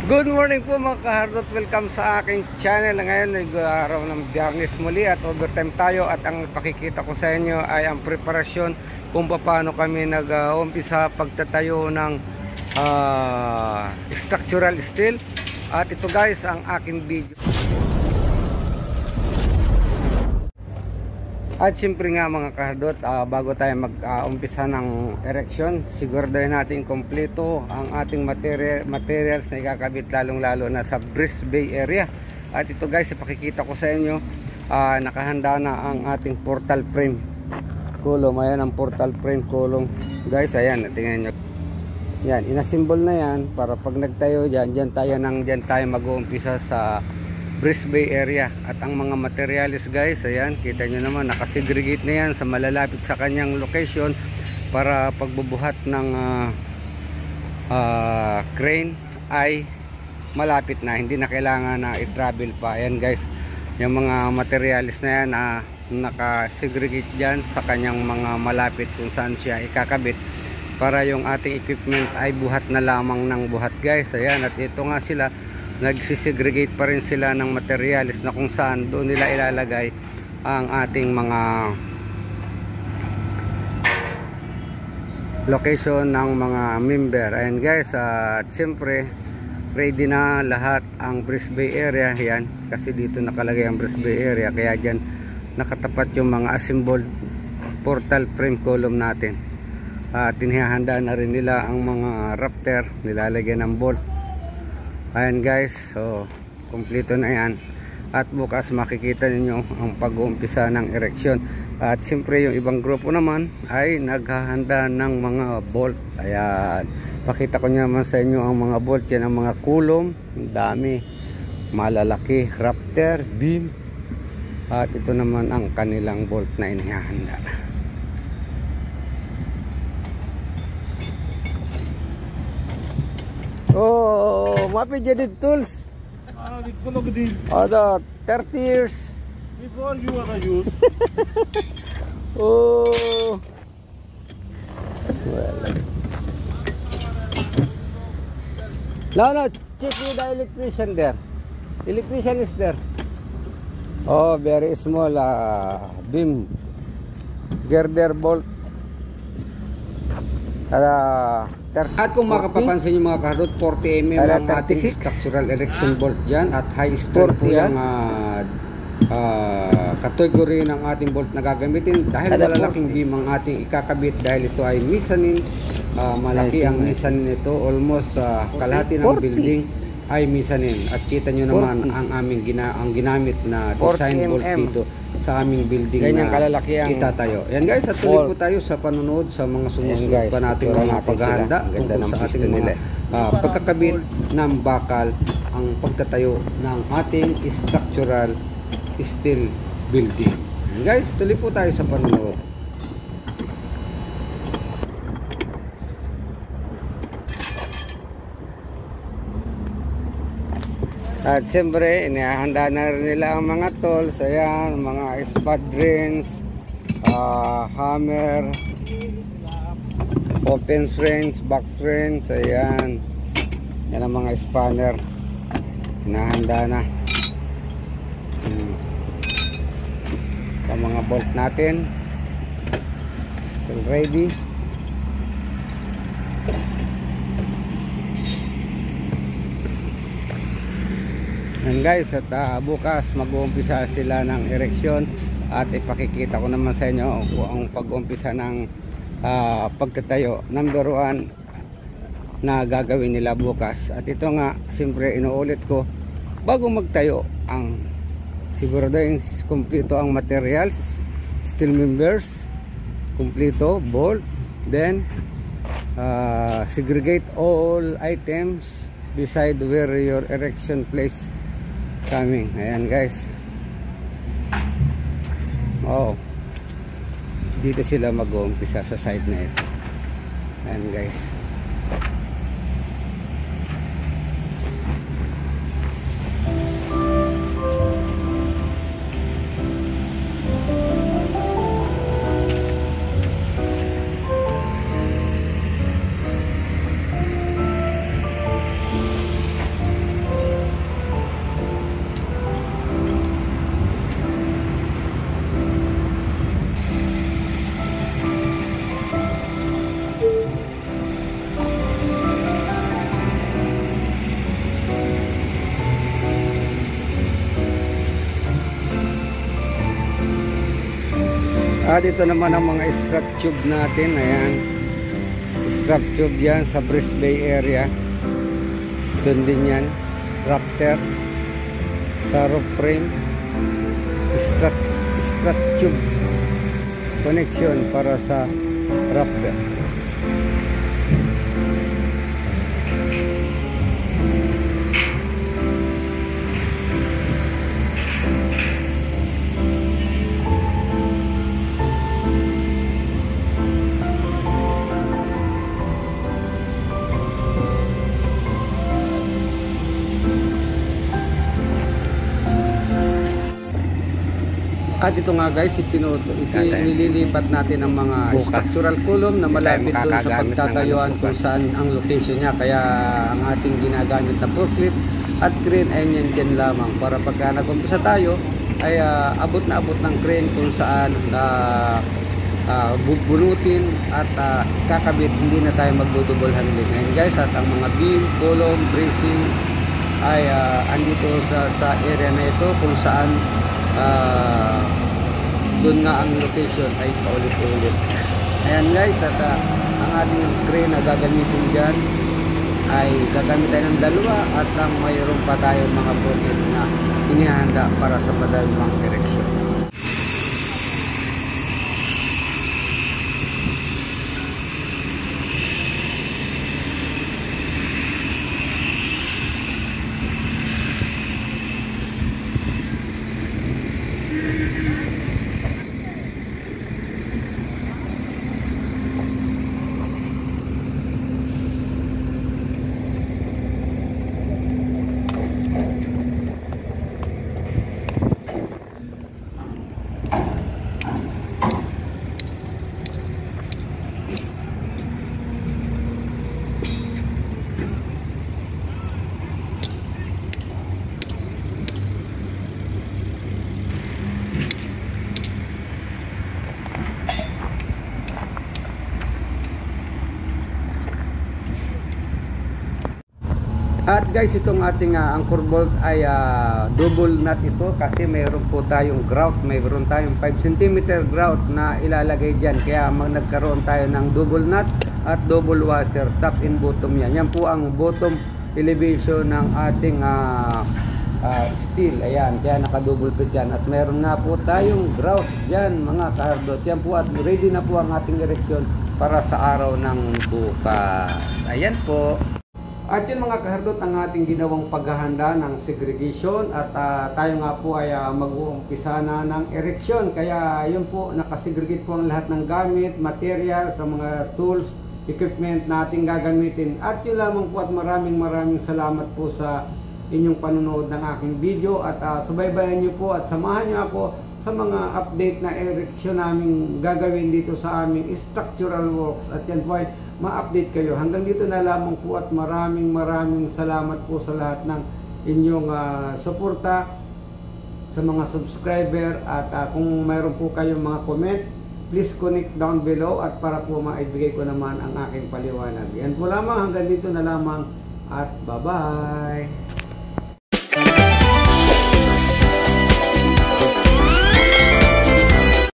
Good morning po mga kahardot, welcome sa aking channel. Ngayon ay araw ng Biyernes muli at overtime tayo, at ang pakikita ko sa inyo ay ang preparasyon kung paano kami nag-umpisa pagtatayo ng structural steel. At ito guys ang aking video. At siyempre nga mga kahardot, bago tayo mag-umpisa ng erection, siguraduhin natin kompleto ang ating materials na ikakabit, lalong lalo na sa Breeze Bay area. At ito guys, ipakikita ko sa inyo, nakahanda na ang ating portal frame column. Ayan ang portal frame column guys, ayan, tingnan nyo. Yan, inasimbol na yan para pag nagtayo dyan tayo mag-uumpisa sa Breeze Bay area. At ang mga materials guys, ayan, kita nyo naman, nakasegregate na yan sa malalapit sa kanyang location para pagbubuhat ng crane ay malapit na, hindi na kailangan na i-travel pa. Ayan guys, yung mga materials na yan nakasegregate dyan sa kanyang mga malapit kung saan siya ikakabit, para yung ating equipment ay buhat na lamang ng buhat guys. Ayan, at ito nga sila, nagsisegregate pa rin sila ng materials na kung saan doon nila ilalagay ang ating mga location ng mga member. Ayan guys, at siyempre ready na lahat ang Breeze Bay area. Yan, kasi dito nakalagay ang Breeze Bay area, kaya dyan nakatapat yung mga assembled portal frame column natin. At tinihahanda na rin nila ang mga rafter, nilalagyan ng bolt. Ayan guys, so kompleto na yan, at bukas makikita ninyo ang pag-uumpisa ng erection. At siyempre yung ibang grupo naman ay naghahanda ng mga bolt. Ayan, pakita ko naman sa inyo ang mga bolt. Yan ang mga kulom, dami, malalaki, rafter, beam, at ito naman ang kanilang bolt na inihahanda. Oh, mapi jadi tools. Kuno gede. Ada 30 years. Before you are use. Oh. Well. No, check with the electrician there. Electrician is there. Oh, very small beam girder bolt. At kung makapapansin nyo mga kahardot, 40 mm ang ating structural erection bolt dyan, at high strength po yung category ng ating bolt na gagamitin, dahil malalaking beam ang ating ikakabit, dahil ito ay mezzanine. Malaki ang mezzanine nito, almost kalahati ng building ay mezzanine. At kita nyo naman ang aming ginamit na design bolt dito sa aming building na itatayo. Yan guys, at tuloy po tayo sa panunod sa mga sumusunod pa natin mga paghahanda tungkol sa ating mga pagkakabit ng bakal, ang pagtatayo ng ating structural steel building. Yan guys, tuloy po tayo sa panunod. At siyempre, inihahanda na rin nila ang mga tools. Ayan, mga spad wrench, hammer, open wrench, box wrench. Ayan, yan ang mga spanner. Inihahanda na. Ang mga bolt natin still ready. And guys, at bukas mag-uumpisa sila ng erection, at ipakikita ko naman sa inyo ang pag-uumpisa ng pagtatayo. Number 1 na gagawin nila bukas. At ito nga, siyempre inuulit ko, bago magtayo, ang siguraduhin kumpleto ang materials, steel members, kumpleto, bolt, then segregate all items beside where your erection place coming. Ayan guys, oh, dito sila mag-uumpisa sa side na ito. Ayan guys, At ito naman ang mga strap tube natin. Ayan. Strap tube yan sa Breeze Bay area. Doon din yan. Raptor. Sa roof frame. Strap tube connection para sa Raptor. At ito nga guys, nililipat natin ang mga structural column na malapit doon sa pagtatayuan kung saan ang location niya. Kaya ang ating ginagamit na forklift at crane ay yan lamang para pagka nag-umpisa tayo ay abot na abot ng crane kung saan bubunutin at kakabit, hindi na tayo magdudouble handling. Ngayon guys, at ang mga beam, column, bracing ay andito sa area na ito kung saan doon nga ang location ay paulit-ulit. Ayan guys, at ang ating crane na gagamitin dyan ay gagamit tayo ng dalawa at mayroon pa tayo mga forklift na inihanda para sa padalawang direksyon. At guys, itong ating anchor bolt ay double nut ito kasi mayroon po tayong grout, mayroon tayong 5 cm grout na ilalagay dyan. Kaya nagkaroon tayo ng double nut at double washer, top and bottom yan. Yan po ang bottom elevation ng ating steel. Ayan, kaya naka-double fit yan. At meron nga po tayong grout dyan mga kahardot. Yan po at ready na po ang ating ereksyon para sa araw ng bukas. Ayan po. At yun mga kahardot ang ating ginawang paghahanda ng segregation at tayo nga po ay mag-uumpisa na ng ereksyon. Kaya yun po, nakasegregate po ang lahat ng gamit, material, sa mga tools, equipment nating gagamitin. At yun lamang po at maraming salamat po sa inyong panunood ng aking video at subaybayan nyo po at samahan nyo ako sa mga update na ereksyon namin gagawin dito sa aming structural works. At yan po ay ma-update kayo. Hanggang dito na lamang po at maraming salamat po sa lahat ng inyong suporta sa mga subscriber at kung mayroon po kayong mga comment, please connect down below at para po maibigay ko naman ang aking paliwanag. Yan po lamang, hanggang dito na lamang at bye-bye!